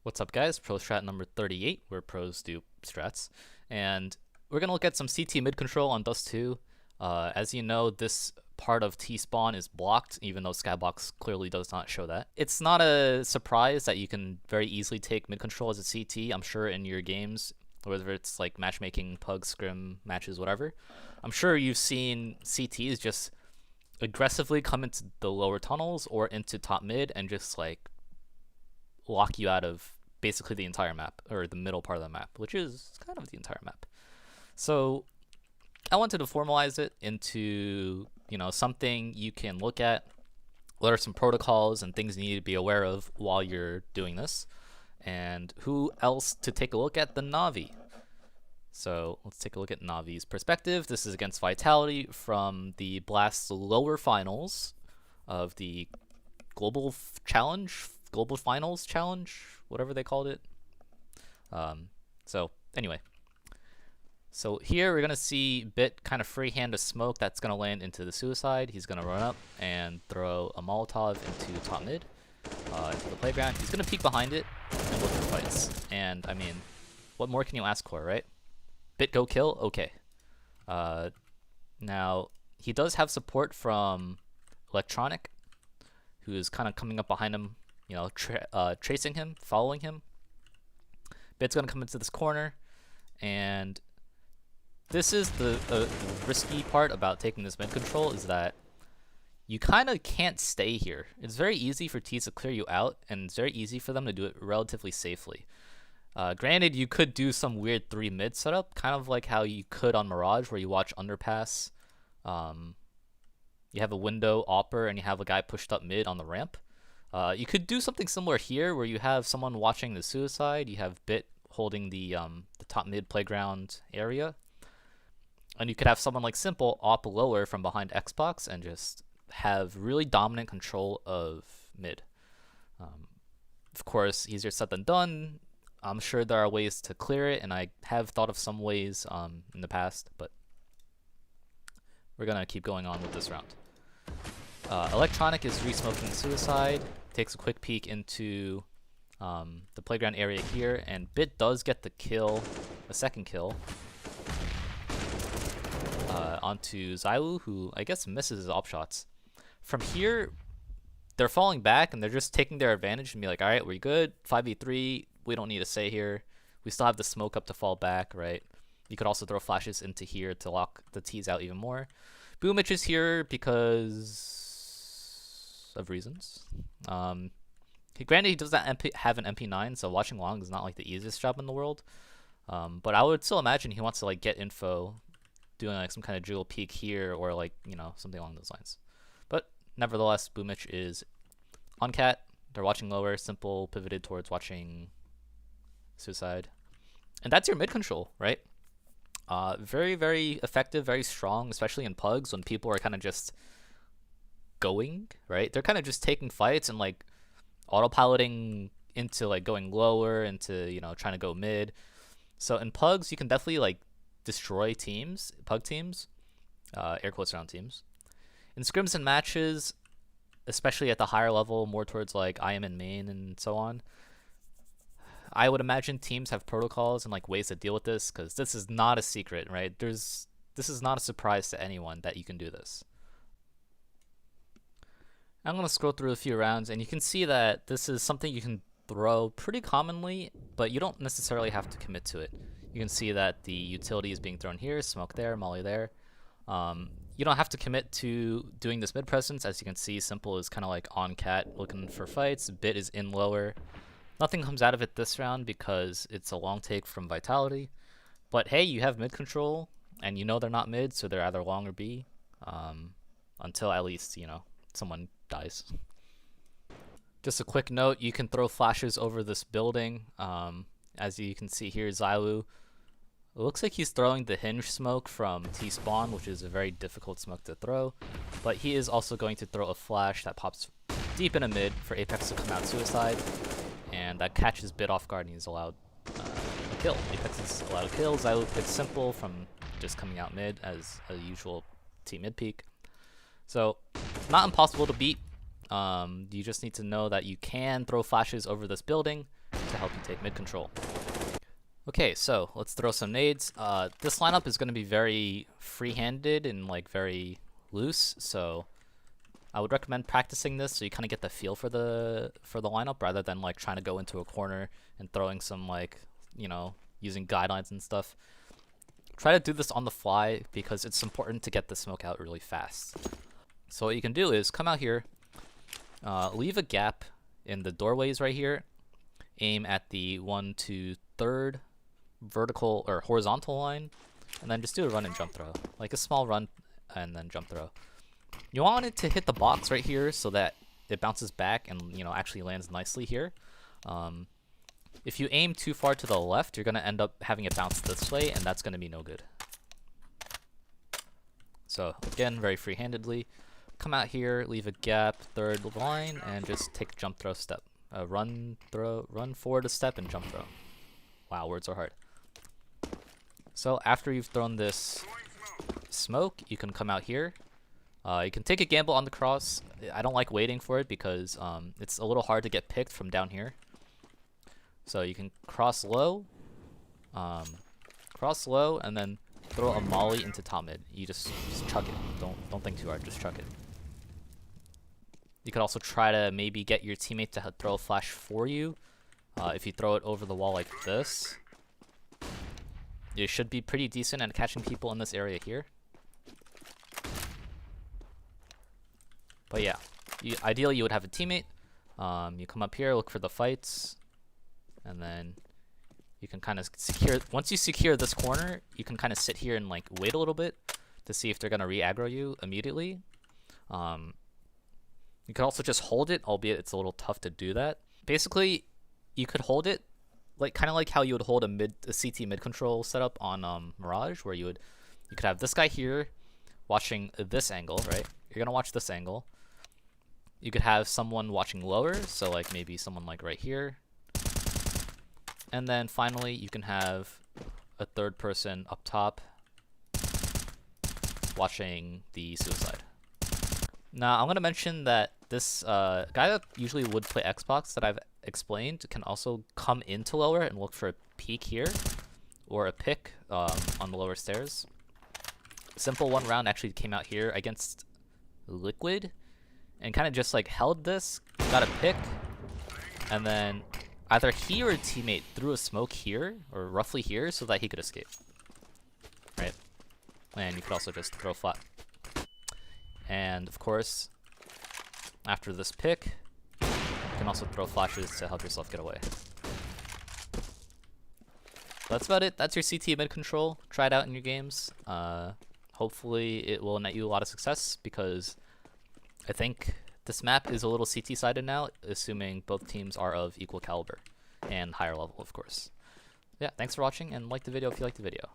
What's up, guys? Pro Strat number 38, where pros do strats. And we're going to look at some CT mid control on Dust2. As you know, this part of T-spawn is blocked, even though Skybox clearly does not show that. It's not a surprise that you can very easily take mid control as a CT. I'm sure in your games, whether it's like matchmaking, pug, scrim, matches, whatever, I'm sure you've seen CTs just aggressively come into the lower tunnels or into top mid and just like lock you out of basically the entire map, or the middle part of the map, which is kind of the entire map. So I wanted to formalize it into, something you can look at. What are some protocols and things you need to be aware of while you're doing this? And who else to take a look at than Navi? So let's take a look at Navi's perspective. This is against Vitality from the Blast lower finals of the Global Finals Challenge, whatever they called it. So anyway, so here we're gonna see Bit kind of freehand a smoke that's gonna land into the suicide. He's gonna run up and throw a Molotov into top mid, into the playground. He's gonna peek behind it and look for fights. And I mean, what more can you ask for, right? Bit go kill, okay. Now he does have support from Electronic, who is kind of coming up behind him, tracing him, following him. Bit's gonna come into this corner, and this is the risky part about taking this mid control, is that you kind of can't stay here. It's very easy for T's to clear you out, and it's very easy for them to do it relatively safely. Granted, you could do some weird 3 mid setup, kind of like how you could on Mirage, where you watch underpass. You have a window opper, and you have a guy pushed up mid on the ramp. You could do something similar here, where you have someone watching the suicide. You have Bit holding the top mid playground area, and you could have someone like Simple op lower from behind Xbox and just have really dominant control of mid. Of course, easier said than done. I'm sure there are ways to clear it, and I have thought of some ways in the past, but we're gonna keep going on with this round. Electronic is re-smoking suicide, takes a quick peek into the playground area here, and Bit does get the kill, a second kill, onto Zywu, who I guess misses his op shots. From here, they're falling back, and they're just taking their advantage and be like, alright, we're good, 5v3, we don't need to stay here. We still have the smoke up to fall back, right? You could also throw flashes into here to lock the T's out even more. Boomich is here because of reasons. Granted, he does not have an MP9, so watching long is not like the easiest job in the world. But I would still imagine he wants to like get info, doing like some kind of jewel peek here, or like something along those lines. But nevertheless, Boomich is on cat. They're watching lower. Simple pivoted towards watching suicide, and that's your mid control, right? Very, very effective, very strong, especially in pugs when people are kind of just going, right? They're kind of just taking fights and like autopiloting into like going lower, into trying to go mid. So in pugs, you can definitely like destroy teams, pug teams, air quotes around teams. In scrims and matches, especially at the higher level, more towards like I am in main and so on, I would imagine teams have protocols and like ways to deal with this, because this is not a secret, right? This is not a surprise to anyone that you can do this. I'm going to scroll through a few rounds, and you can see that this is something you can throw pretty commonly, but you don't necessarily have to commit to it. You can see that the utility is being thrown here, smoke there, molly there. You don't have to commit to doing this mid presence. As you can see, Simple is kind of like on cat looking for fights. Bit is in lower. Nothing comes out of it this round because it's a long take from Vitality. But hey, you have mid control, and they're not mid, so they're either long or B, until at least, someone dies. Just a quick note, you can throw flashes over this building. As you can see here, Zywu, it looks like he's throwing the hinge smoke from T-spawn, which is a very difficult smoke to throw. But he is also going to throw a flash that pops deep in a mid for Apex to come out suicide. And that catches Bit off guard, and he's allowed a kill. Apex is allowed a kill. Zywu picks Simple from just coming out mid as a usual T mid peek. So, not impossible to beat. You just need to know that you can throw flashes over this building, to help you take mid control. Okay, so let's throw some nades. This lineup is going to be very free-handed and like very loose, so I would recommend practicing this so you kind of get the feel for the lineup rather than like trying to go into a corner and throwing some like, you know, using guidelines and stuff. Try to do this on the fly because it's important to get the smoke out really fast. So what you can do is come out here, leave a gap in the doorways right here, aim at the 1 to 3rd vertical or horizontal line, and then just do a run and jump throw, like a small run and then jump throw. You want it to hit the box right here so that it bounces back and, you know, actually lands nicely here. If you aim too far to the left, you're going to end up having it bounce this way, and that's going to be no good. So again, very free-handedly, come out here, leave a gap, 3rd line, and just take a jump throw step. Run forward a step and jump throw. Wow, words are hard. So after you've thrown this smoke, you can come out here. You can take a gamble on the cross. I don't like waiting for it because it's a little hard to get picked from down here. So you can cross low, and then throw a molly into top mid. You just chuck it. Don't think too hard. Just chuck it. You could also try to maybe get your teammate to throw a flash for you. If you throw it over the wall like this, you should be pretty decent at catching people in this area here. But yeah, ideally you would have a teammate. You come up here, look for the fights, and then you can kind of secure. Once you secure this corner, you can kind of sit here and like wait a little bit to see if they're gonna re-aggro you immediately. You could also just hold it, albeit it's a little tough to do that. Basically, you could hold it like kind of like how you would hold a CT mid control setup on Mirage, where you could have this guy here watching this angle, right? You're gonna watch this angle. You could have someone watching lower, so like maybe someone like right here. And then finally, you can have a 3rd person up top watching the suicide. Now, I'm going to mention that this guy that usually would play Xbox that I've explained can also come into lower and look for a peek here or a pick on the lower stairs. Simple one round actually came out here against Liquid and kind of just like held this, got a pick, and then either he or a teammate threw a smoke here or roughly here so that he could escape. Right? And you could also just throw flat. And of course, after this pick, you can also throw flashes to help yourself get away. That's about it. That's your CT mid control. Try it out in your games. Hopefully it will net you a lot of success because I think this map is a little CT sided now, assuming both teams are of equal caliber and higher level, of course. Yeah, thanks for watching and like the video if you liked the video.